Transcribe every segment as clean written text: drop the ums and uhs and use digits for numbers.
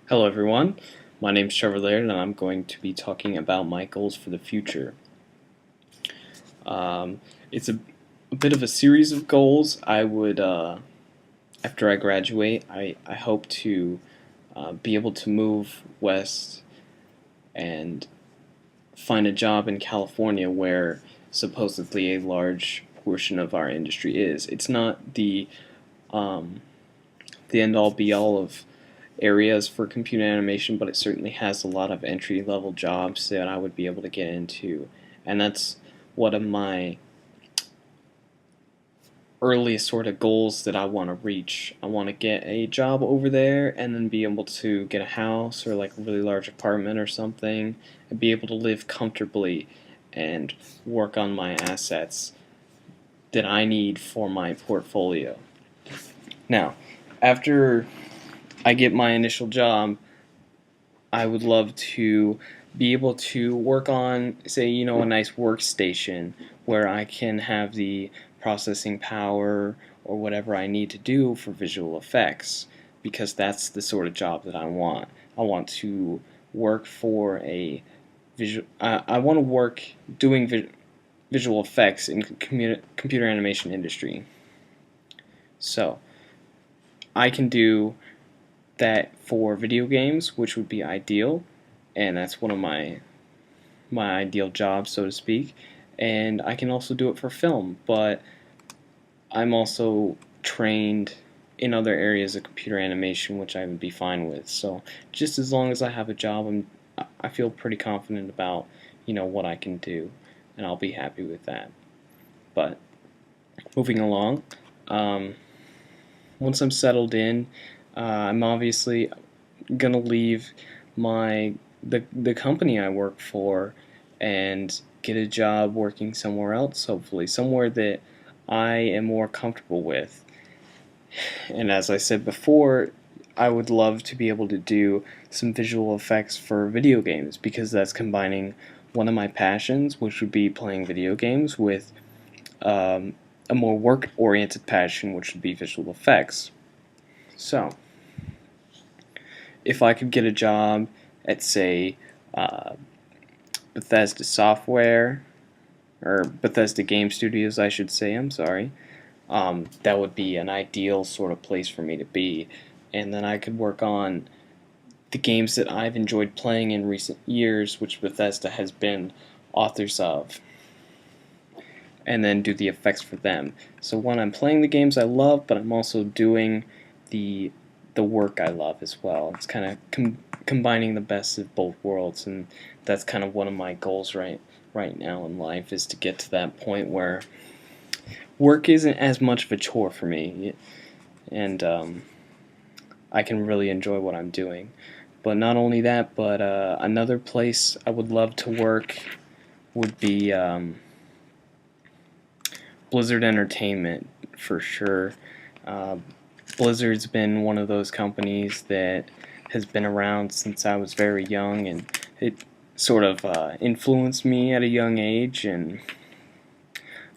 Hello everyone, my name is Trevor Laird and I'm going to be talking about my goals for the future. It's a bit of a series of goals. After I graduate, I hope to be able to move west and find a job in California where supposedly a large portion of our industry is. It's not um, the end-all be-all of areas for computer animation, but it certainly has a lot of entry-level jobs that I would be able to get into, and that's one of my earliest sort of goals that I want to reach. I want to get a job over there and then be able to get a house or like a really large apartment or something and be able to live comfortably and work on my assets that I need for my portfolio. Now, after I get my initial job, I would love to be able to work on, say, a nice workstation where I can have the processing power or whatever I need to do for visual effects, because that's the sort of job that I want. I want to work for a I want to work doing visual effects in computer animation industry. So I can do that for video games, which would be ideal, and that's one of my ideal jobs, so to speak. And I can also do it for film, but I'm also trained in other areas of computer animation, which I would be fine with. So just as long as I have a job, I feel pretty confident about what I can do, and I'll be happy with that. But moving along, once I'm settled in, I'm obviously gonna leave the company I work for and get a job working somewhere else, hopefully somewhere that I am more comfortable with. And as I said before, I would love to be able to do some visual effects for video games, because that's combining one of my passions, which would be playing video games, with a more work-oriented passion, which would be visual effects. So if I could get a job at, say, uh, Bethesda Software, or Bethesda Game Studios, I should say, I'm sorry, that would be an ideal sort of place for me to be. And then I could work on the games that I've enjoyed playing in recent years, which Bethesda has been authors of, and then do the effects for them. So when I'm playing the games I love, but I'm also doing the work I love as well. It's kind of combining the best of both worlds, and that's kind of one of my goals right now in life, is to get to that point where work isn't as much of a chore for me, and I can really enjoy what I'm doing. But not only that, but another place I would love to work would be Blizzard Entertainment, for sure. Uh, Blizzard's been one of those companies that has been around since I was very young, and it sort of influenced me at a young age, and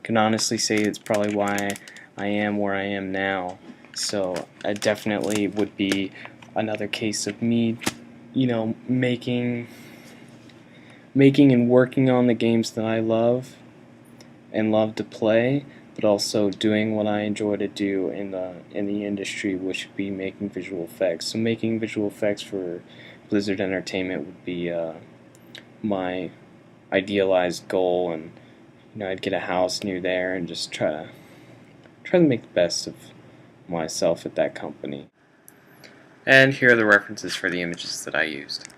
can honestly say it's probably why I am where I am now. So it definitely would be another case of me, making and working on the games that I love and love to play, but also doing what I enjoy to do in the industry, which would be making visual effects. So making visual effects for Blizzard Entertainment would be my idealized goal, and I'd get a house near there and just try to make the best of myself at that company. And here are the references for the images that I used.